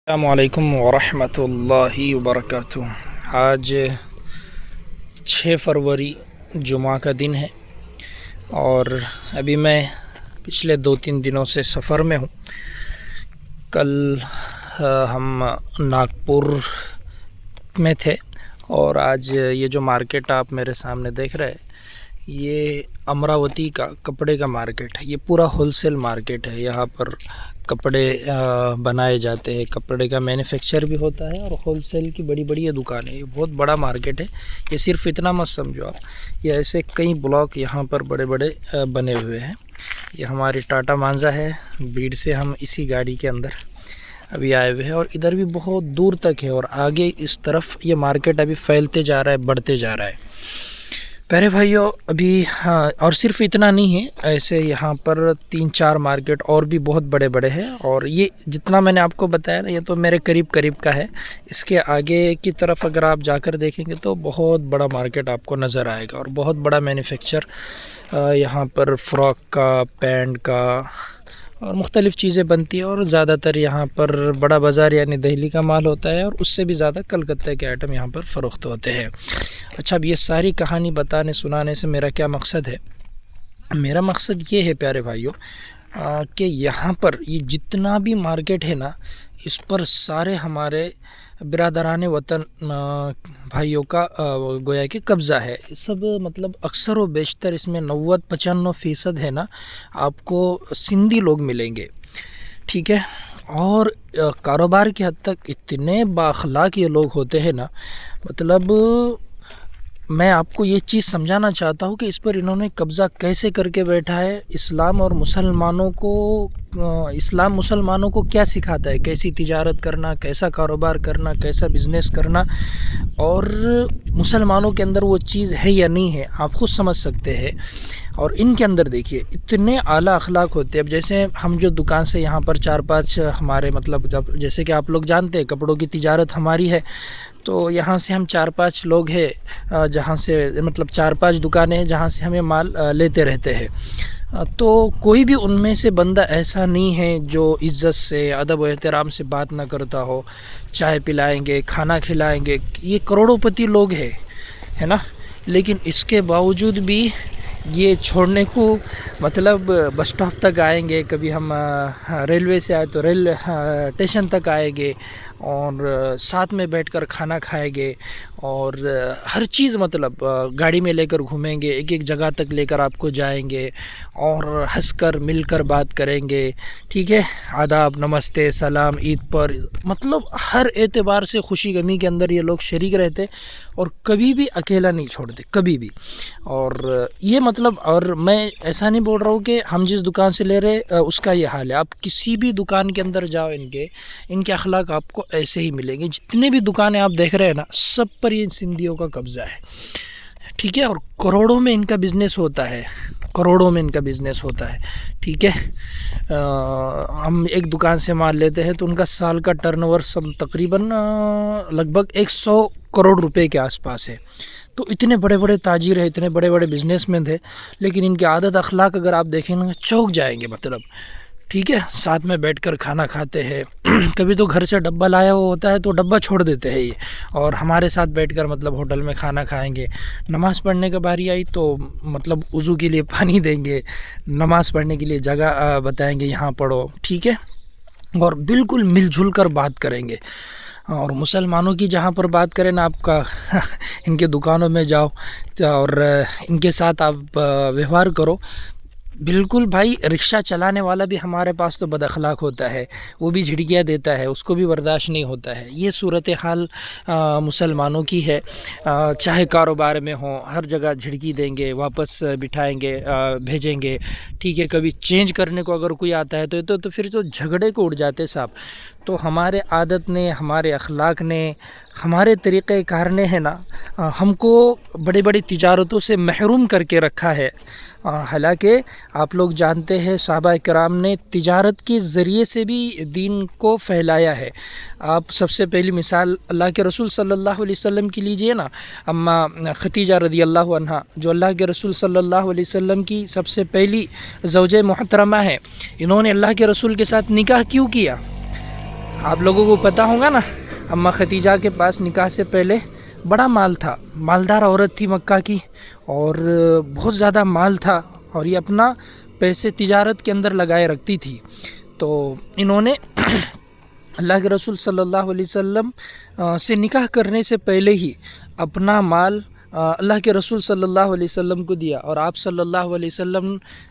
السلام علیکم ورحمۃ اللہ وبرکاتہ۔ آج 6 فروری جمعہ کا دن ہے اور ابھی میں پچھلے 2-3 دنوں سے سفر میں ہوں۔ کل ہم ناگپور میں تھے اور آج یہ جو مارکیٹ آپ میرے سامنے دیکھ رہے ہیں یہ امراوتی کا کپڑے کا مارکیٹ ہے۔ یہ پورا ہول سیل مارکیٹ ہے۔ یہاں پر کپڑے بنائے جاتے ہیں، کپڑے کا مینوفیکچر بھی ہوتا ہے اور ہول سیل کی بڑی بڑی یہ دکانیں۔ یہ بہت بڑا مارکیٹ ہے۔ یہ صرف اتنا مت سمجھو آپ، یہ ایسے کئی بلاک یہاں پر بڑے بڑے بنے ہوئے ہیں۔ یہ ہماری ٹاٹا مانزا ہے، بیڑ سے ہم اسی گاڑی کے اندر ابھی آئے ہوئے ہیں اور ادھر بھی بہت دور تک ہے اور آگے اس طرف یہ مارکیٹ ابھی پھیلتے جا رہا ہے، بڑھتے جا رہا ہے۔ پیارے بھائیوں، ابھی اور صرف اتنا نہیں ہے، ایسے یہاں پر 3-4 مارکیٹ اور بھی بہت بڑے بڑے ہیں اور یہ جتنا میں نے آپ کو بتایا نا، یہ تو میرے قریب کا ہے۔ اس کے آگے کی طرف اگر آپ جا کر دیکھیں گے تو بہت بڑا مارکیٹ آپ کو نظر آئے گا اور بہت بڑا مینوفیکچر یہاں پر فراک کا، پینٹ کا اور مختلف چیزیں بنتی ہیں اور زیادہ تر یہاں پر بڑا بازار یعنی دہلی کا مال ہوتا ہے اور اس سے بھی زیادہ کلکتہ کے آئٹم یہاں پر فروخت ہوتے ہیں۔ اچھا، اب یہ ساری کہانی بتانے سنانے سے میرا کیا مقصد ہے؟ میرا مقصد یہ ہے پیارے بھائیوں کہ یہاں پر یہ جتنا بھی مارکیٹ ہے نا، اس پر سارے ہمارے برادران وطن بھائیوں کا گویا کہ قبضہ ہے۔ سب مطلب اکثر و بیشتر اس میں 90-95% ہے نا، آپ کو سندھی لوگ ملیں گے، ٹھیک ہے؟ اور کاروبار کی حد تک اتنے بااخلاق یہ لوگ ہوتے ہیں نا، مطلب میں آپ کو یہ چیز سمجھانا چاہتا ہوں کہ اس پر انہوں نے قبضہ کیسے کر کے بیٹھا ہے۔ اسلام مسلمانوں کو کیا سکھاتا ہے، کیسی تجارت کرنا، کیسا کاروبار کرنا، کیسا بزنس کرنا، اور مسلمانوں کے اندر وہ چیز ہے یا نہیں ہے آپ خود سمجھ سکتے ہیں۔ اور ان کے اندر دیکھیے اتنے اعلیٰ اخلاق ہوتے ہیں۔ اب جیسے ہم جو دکان سے یہاں پر 4-5 ہمارے مطلب جیسے کہ آپ لوگ جانتے ہیں کپڑوں کی تجارت ہماری ہے، تو یہاں سے ہم 4-5 لوگ ہیں جہاں سے مطلب 4-5 دکانیں ہیں جہاں سے ہمیں مال لیتے رہتے ہیں۔ تو کوئی بھی ان میں سے بندہ ایسا نہیں ہے جو عزت سے، ادب و احترام سے بات نہ کرتا ہو۔ چائے پلائیں گے، کھانا کھلائیں گے، یہ کروڑوں پتی لوگ ہیں، ہے نا؟ لیکن اس کے باوجود بھی یہ چھوڑنے کو مطلب بس اسٹاپ تک آئیں گے، کبھی ہم ریلوے سے آئے تو ریل اسٹیشن تک آئیں گے اور ساتھ میں بیٹھ کر کھانا کھائیں گے اور ہر چیز مطلب گاڑی میں لے کر گھومیں گے، ایک جگہ تک لے کر آپ کو جائیں گے اور ہنس کر مل کر بات کریں گے، ٹھیک ہے؟ آداب، نمستے، سلام، عید پر مطلب ہر اعتبار سے خوشی غمی کے اندر یہ لوگ شریک رہتے اور کبھی بھی اکیلا نہیں چھوڑتے، کبھی بھی۔ اور یہ مطلب، اور میں ایسا نہیں بول رہا ہوں کہ ہم جس دکان سے لے رہے اس کا یہ حال ہے۔ آپ کسی بھی دکان کے اندر جاؤ، ان کے اخلاق آپ کو ایسے ہی ملیں گے۔ جتنے بھی دکانیں آپ دیکھ رہے ہیں نا، سب پر یہ سندھیوں کا قبضہ ہے، ٹھیک ہے؟ اور کروڑوں میں ان کا بزنس ہوتا ہے، ٹھیک ہے؟ ہم ایک دکان سے مال لیتے ہیں تو ان کا سال کا ٹرن اوور تقریباً لگ بھگ 100 کروڑ روپے کے آس پاس ہے۔ تو اتنے بڑے بڑے تاجر ہیں، اتنے بڑے بڑے بزنس مین تھے، لیکن ان کے عادت اخلاق اگر آپ دیکھیں گے چونک جائیں گے، مطلب ٹھیک ہے؟ ساتھ میں بیٹھ کر کھانا کھاتے ہیں، کبھی تو گھر سے ڈبہ لایا ہوا ہوتا ہے تو ڈبہ چھوڑ دیتے ہیں یہ، اور ہمارے ساتھ بیٹھ کر مطلب ہوٹل میں کھانا کھائیں گے۔ نماز پڑھنے کا باری آئی تو مطلب وضو کے لیے پانی دیں گے، نماز پڑھنے کے لیے جگہ بتائیں گے یہاں پڑھو، ٹھیک ہے؟ اور بالکل مل جل کر بات کریں گے۔ اور مسلمانوں کی جہاں پر بات کریں نا، آپ کا ان کے دکانوں میں جاؤ اور ان کے ساتھ آپ ویوہار کرو، بالکل بھائی۔ رکشہ چلانے والا بھی ہمارے پاس تو بد اخلاق ہوتا ہے، وہ بھی جھڑکیاں دیتا ہے، اس کو بھی برداشت نہیں ہوتا ہے۔ یہ صورتحال مسلمانوں کی ہے، چاہے کاروبار میں ہو، ہر جگہ جھڑکی دیں گے، واپس بٹھائیں گے، بھیجیں گے، ٹھیک ہے؟ کبھی چینج کرنے کو اگر کوئی آتا ہے تو پھر تو جھگڑے کو اڑ جاتے صاحب۔ تو ہمارے عادت نے، ہمارے اخلاق نے، ہمارے طریقہ کار نے ہے نا، ہم کو بڑی بڑی تجارتوں سے محروم کر کے رکھا ہے۔ حالانکہ آپ لوگ جانتے ہیں صحابہ کرام نے تجارت کے ذریعے سے بھی دین کو پھیلایا ہے۔ آپ سب سے پہلی مثال اللہ کے رسول صلی اللہ علیہ وسلم کی لیجئے نا، اما ختیجہ رضی اللہ عنہا، جو اللہ کے رسول صلی اللہ علیہ وسلم کی سب سے پہلی زوجہ محترمہ ہے، انہوں نے اللہ کے رسول کے ساتھ نکاح کیوں کیا؟ آپ لوگوں کو پتہ ہوگا نا، اماں ختیجہ کے پاس نکاح سے پہلے بڑا مال تھا، مالدار عورت تھی مکہ کی، اور بہت زیادہ مال تھا، اور یہ اپنا پیسے تجارت کے اندر لگائے رکھتی تھی۔ تو انہوں نے اللہ کے رسول صلی اللہ علیہ وسلم سے نکاح کرنے سے پہلے ہی اپنا مال اللہ کے رسول صلی اللہ علیہ وسلم کو دیا، اور آپ صلی اللہ علیہ وسلم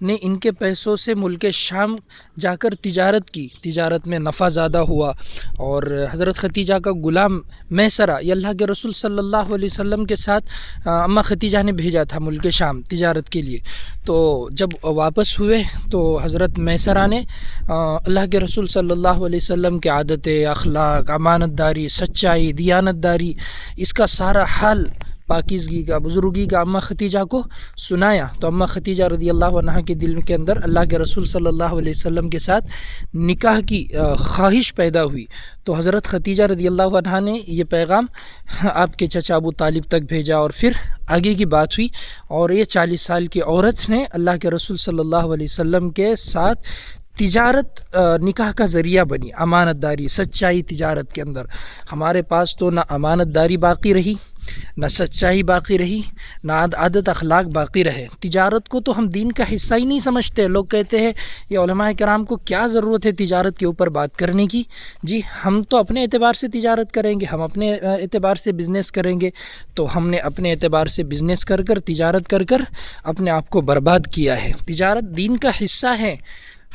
نے ان کے پیسوں سے ملک شام جا کر تجارت کی، تجارت میں نفع زیادہ ہوا، اور حضرت ختیجہ کا غلام میسرہ یہ اللہ کے رسول صلی اللہ علیہ وسلم کے ساتھ اماں ختیجہ نے بھیجا تھا ملک شام تجارت کے لیے۔ تو جب واپس ہوئے تو حضرت میسرہ نے اللہ کے رسول صلی اللہ علیہ وسلم کے عادتیں، اخلاق، امانت داری، سچائی، دیانت داری، اس کا سارا حال، پاکیزگی کا، بزرگی کا اماں ختیجہ کو سنایا۔ تو اماں ختیجہ رضی اللہ عنہا کے دل کے اندر اللہ کے رسول صلی اللہ علیہ وسلم کے ساتھ نکاح کی خواہش پیدا ہوئی۔ تو حضرت ختیجہ رضی اللہ عنہا نے یہ پیغام آپ کے چچا ابو طالب تک بھیجا، اور پھر آگے کی بات ہوئی، اور یہ 40 سال کی عورت نے اللہ کے رسول صلی اللہ علیہ وسلم کے ساتھ تجارت نکاح کا ذریعہ بنی، امانت داری، سچائی تجارت کے اندر۔ ہمارے پاس تو نہ امانت داری باقی رہی، نہ سچائی باقی رہی، نہ عادت اخلاق باقی رہے۔ تجارت کو تو ہم دین کا حصہ ہی نہیں سمجھتے۔ لوگ کہتے ہیں یہ علماء کرام کو کیا ضرورت ہے تجارت کے اوپر بات کرنے کی؟ جی ہم تو اپنے اعتبار سے تجارت کریں گے، ہم اپنے اعتبار سے بزنس کریں گے۔ تو ہم نے اپنے اعتبار سے بزنس کر کر، تجارت کر کر اپنے آپ کو برباد کیا ہے۔ تجارت دین کا حصہ ہے،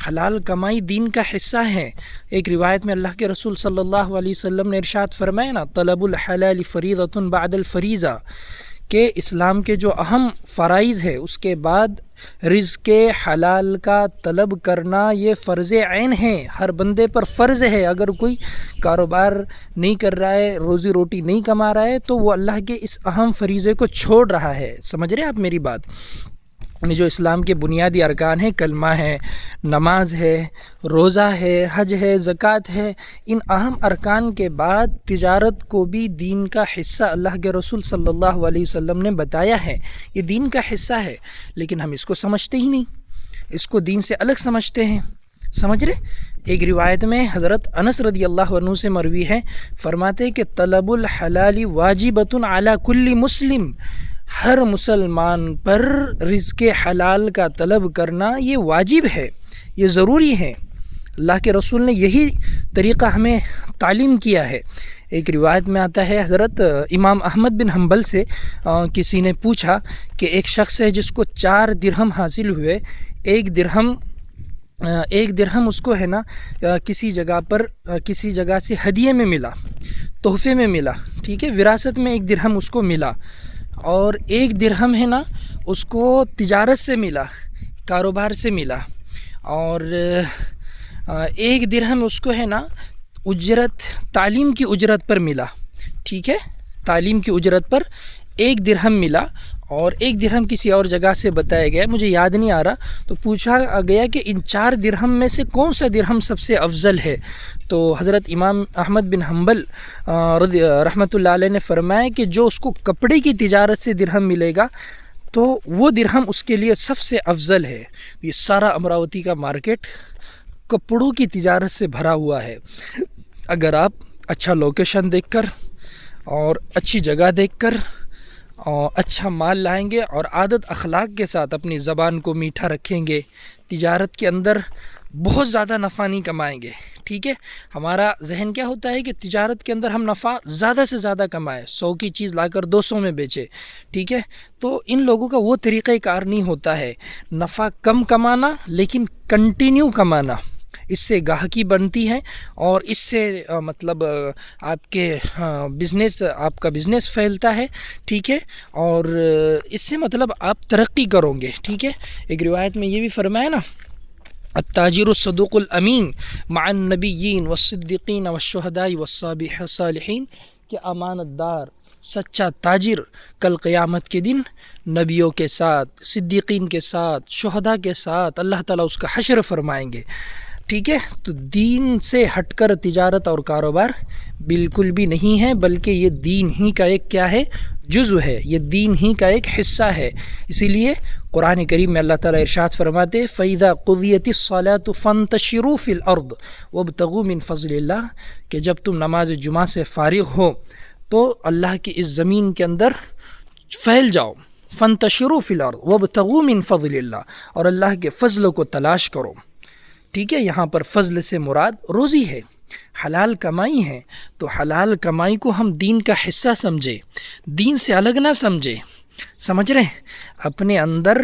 حلال کمائی دین کا حصہ ہے۔ ایک روایت میں اللہ کے رسول صلی اللہ علیہ وسلم نے ارشاد فرمایا نا، طلب الحلال فریضۃ بعد الفریضہ، کہ اسلام کے جو اہم فرائض ہے اس کے بعد رزق حلال کا طلب کرنا یہ فرض عین ہے، ہر بندے پر فرض ہے۔ اگر کوئی کاروبار نہیں کر رہا ہے، روزی روٹی نہیں کما رہا ہے، تو وہ اللہ کے اس اہم فریضے کو چھوڑ رہا ہے۔ سمجھ رہے آپ میری بات؟ جو اسلام کے بنیادی ارکان ہیں، کلمہ ہے، نماز ہے، روزہ ہے، حج ہے، زکوٰۃ ہے، ان اہم ارکان کے بعد تجارت کو بھی دین کا حصہ اللہ کے رسول صلی اللہ علیہ وسلم نے بتایا ہے۔ یہ دین کا حصہ ہے، لیکن ہم اس کو سمجھتے ہی نہیں، اس کو دین سے الگ سمجھتے ہیں۔ سمجھ رہے؟ ایک روایت میں حضرت انس رضی اللہ عنہ سے مروی ہے، فرماتے ہیں کہ طلب الحلال واجبۃ علی کل مسلم، ہر مسلمان پر رزق حلال کا طلب کرنا یہ واجب ہے، یہ ضروری ہے۔ اللہ کے رسول نے یہی طریقہ ہمیں تعلیم کیا ہے۔ ایک روایت میں آتا ہے، حضرت امام احمد بن حنبل سے کسی نے پوچھا کہ ایک شخص ہے جس کو 4 درہم حاصل ہوئے، ایک درہم اس کو ہے نا کسی جگہ سے ہدیے میں ملا، تحفے میں ملا، ٹھیک ہے، وراثت میں 1 درہم اس کو ملا، اور 1 درہم ہے نا اس کو تجارت سے ملا، کاروبار سے ملا، اور 1 درہم اس کو ہے نا تعلیم کی اجرت پر ملا، ٹھیک ہے، تعلیم کی اجرت پر 1 درہم ملا، اور 1 درہم کسی اور جگہ سے بتایا گیا، مجھے یاد نہیں آ رہا، تو پوچھا گیا کہ ان 4 درہم میں سے کون سا درہم سب سے افضل ہے؟ تو حضرت امام احمد بن حنبل رحمۃ اللہ علیہ نے فرمایا کہ جو اس کو کپڑے کی تجارت سے درہم ملے گا تو وہ درہم اس کے لیے سب سے افضل ہے۔ یہ سارا امراوتی کا مارکیٹ کپڑوں کی تجارت سے بھرا ہوا ہے۔ اگر آپ اچھا لوکیشن دیکھ کر اور اچھی جگہ دیکھ کر اور اچھا مال لائیں گے اور عادت اخلاق کے ساتھ اپنی زبان کو میٹھا رکھیں گے، تجارت کے اندر بہت زیادہ نفع نہیں کمائیں گے، ٹھیک ہے۔ ہمارا ذہن کیا ہوتا ہے کہ تجارت کے اندر ہم نفع زیادہ سے زیادہ کمائیں، 100 کی چیز لا کر 200 میں بیچے، ٹھیک ہے۔ تو ان لوگوں کا وہ طریقہ کار نہیں ہوتا ہے، نفع کم کمانا لیکن کنٹینیو کمانا، اس سے گاہکی بنتی ہے، اور اس سے مطلب آپ کا بزنس پھیلتا ہے، ٹھیک ہے، اور اس سے مطلب آپ ترقی کرو گے، ٹھیک ہے۔ ایک روایت میں یہ بھی فرمایا نا، التاجر الصدوق الامین مع النبیین والصدیقین والشہداء والصالحین، کہ امانت دار سچا تاجر کل قیامت کے دن نبیوں کے ساتھ، صدیقین کے ساتھ، شہداء کے ساتھ اللہ تعالیٰ اس کا حشر فرمائیں گے۔ ٹھیک ہے. تو دین سے ہٹ کر تجارت اور کاروبار بالکل بھی نہیں ہے، بلکہ یہ دین ہی کا ایک کیا ہے، جزو ہے، یہ دین ہی کا ایک حصہ ہے. اسی لیے قرآن کریم میں اللہ تعالیٰ ارشاد فرماتے فَإِذَا قُضِيَتِ الصَّلَاةُ فَانتَشِرُوا فِي الْأَرْضِ وَابْتَغُوا مِنْ فَضْلِ اللَّهِ، کہ جب تم نماز جمعہ سے فارغ ہو تو اللہ کی اس زمین کے اندر پھیل جاؤ. فَانتَشِرُوا فِي الْأَرْضِ وَابْتَغُوا مِنْ فَضْلِ اللَّهِ، اور اللہ کے فضل کو تلاش کرو. ٹھیک ہے، یہاں پر فضل سے مراد روزی ہے، حلال کمائی ہے. تو حلال کمائی کو ہم دین کا حصہ سمجھے، دین سے الگ نہ سمجھے. سمجھ رہے ہیں؟ اپنے اندر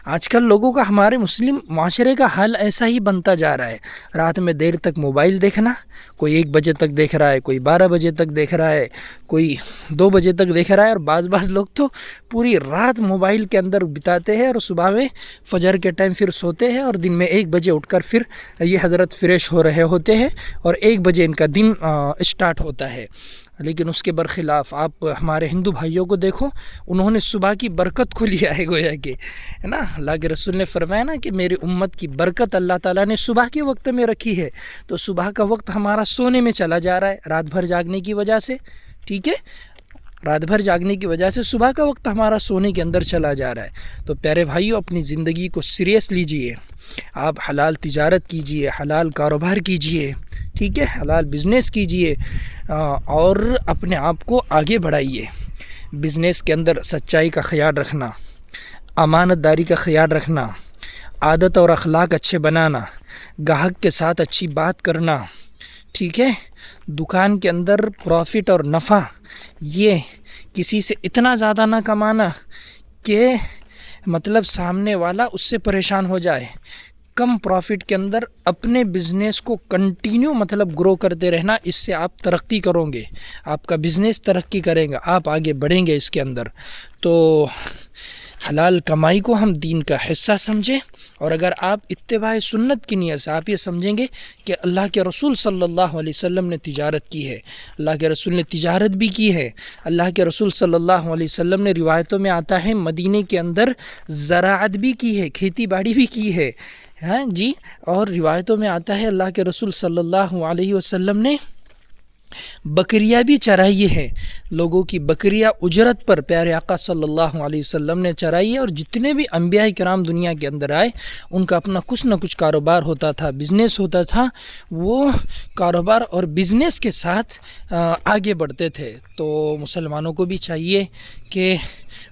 آج کل لوگوں کا، ہمارے مسلم معاشرے کا حال ایسا ہی بنتا جا رہا ہے. رات میں دیر تک موبائل دیکھنا، کوئی 1 بجے تک دیکھ رہا ہے، کوئی 12 بجے تک دیکھ رہا ہے، کوئی 2 بجے تک دیکھ رہا ہے، اور بعض لوگ تو پوری رات موبائل کے اندر بتاتے ہیں اور صبح میں فجر کے ٹائم پھر سوتے ہیں، اور دن میں 1 بجے اٹھ کر پھر یہ حضرت فریش ہو رہے ہوتے ہیں اور 1 بجے ان کا دن اسٹارٹ ہوتا ہے. لیکن اس کے برخلاف آپ ہمارے ہندو بھائیوں کو دیکھو، انہوں نے صبح کی برکت کو لیا ہے، گویا کہ ہے نا. اللہ کے رسول نے فرمایا نا کہ میری امت کی برکت اللہ تعالیٰ نے صبح کے وقت میں رکھی ہے. تو صبح کا وقت ہمارا سونے میں چلا جا رہا ہے رات بھر جاگنے کی وجہ سے. ٹھیک ہے، رات بھر جاگنے کی وجہ سے صبح کا وقت ہمارا سونے کے اندر چلا جا رہا ہے. تو پیارے بھائیو، اپنی زندگی کو سیریس لیجئے. آپ حلال تجارت کیجئے، حلال کاروبار کیجئے، ٹھیک ہے، حلال بزنس کیجئے، اور اپنے آپ کو آگے بڑھائیے. بزنس کے اندر سچائی کا خیال رکھنا، امانت داری کا خیال رکھنا، عادت اور اخلاق اچھے بنانا، گاہک کے ساتھ اچھی بات کرنا. ٹھیک ہے، دکان کے اندر پروفٹ اور نفع، یہ کسی سے اتنا زیادہ نہ کمانا کہ مطلب سامنے والا اس سے پریشان ہو جائے. کم پروفٹ کے اندر اپنے بزنس کو کنٹینیو مطلب گرو کرتے رہنا، اس سے آپ ترقی کرو گے، آپ کا بزنس ترقی کرے گا، آپ آگے بڑھیں گے اس کے اندر. تو حلال کمائی کو ہم دین کا حصہ سمجھیں، اور اگر آپ اتباع سنت کی نیت سے آپ یہ سمجھیں گے کہ اللہ کے رسول صلی اللہ علیہ وسلم نے تجارت کی ہے، اللہ کے رسول نے تجارت بھی کی ہے، اللہ کے رسول صلی اللہ علیہ وسلم نے روایتوں میں آتا ہے مدینے کے اندر زراعت بھی کی ہے، کھیتی باڑی بھی کی ہے، ہاں جی. اور روایتوں میں آتا ہے اللہ کے رسول صلی اللہ علیہ وسلم نے بکریاں بھی چرائی ہیں، لوگوں کی بکریاں اجرت پر پیارے آقا صلی اللہ علیہ وسلم نے چرائی ہے. اور جتنے بھی انبیاء کرام دنیا کے اندر آئے، ان کا اپنا کچھ نہ کچھ کاروبار ہوتا تھا، بزنس ہوتا تھا، وہ کاروبار اور بزنس کے ساتھ آگے بڑھتے تھے. تو مسلمانوں کو بھی چاہیے کہ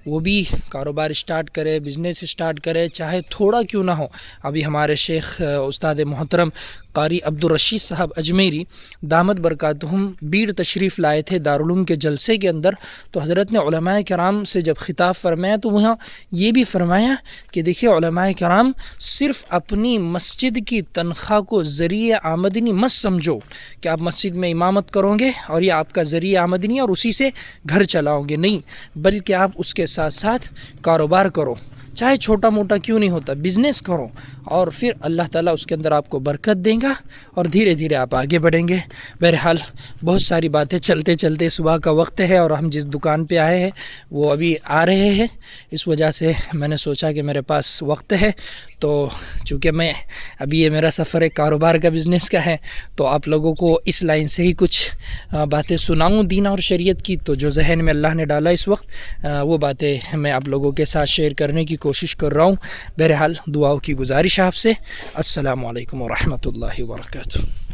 وہ بھی کاروبار اسٹارٹ کرے، بزنس اسٹارٹ کرے، چاہے تھوڑا کیوں نہ ہو. ابھی ہمارے شیخ استاد محترم قاری عبدالرشید صاحب اجمیری دامت برکاتہم بیڑ تشریف لائے تھے دارالعلوم کے جلسے کے اندر. تو حضرت نے علماء کرام سے جب خطاب فرمایا تو وہاں یہ بھی فرمایا کہ دیکھیے علماء کرام، صرف اپنی مسجد کی تنخواہ کو ذریعہ آمدنی مت سمجھو کہ آپ مسجد میں امامت کرو گے اور یہ آپ کا ذریعہ آمدنی اور اسی سے گھر چلاؤ گے، نہیں، بلکہ آپ اس کے ساتھ ساتھ کاروبار کرو، چاہے چھوٹا موٹا کیوں نہیں ہوتا، بزنس کرو، اور پھر اللہ تعالیٰ اس کے اندر آپ کو برکت دیں گا اور دھیرے دھیرے آپ آگے بڑھیں گے. بہرحال بہت ساری باتیں چلتے چلتے صبح کا وقت ہے، اور ہم جس دکان پہ آئے ہیں وہ ابھی آ رہے ہیں، اس وجہ سے میں نے سوچا کہ میرے پاس وقت ہے. تو چونکہ میں ابھی یہ میرا سفر ایک کاروبار کا بزنس کا ہے، تو آپ لوگوں کو اس لائن سے ہی کچھ باتیں سناؤں دین اور شریعت کی. تو جو ذہن میں اللہ نے ڈالا اس وقت وہ باتیں میں آپ لوگوں کے ساتھ شیئر کرنے کی کوشش کر رہا ہوں. بہرحال دعاؤں کی گزارش آپ سے. السلام علیکم ورحمۃ اللہ وبرکاتہ.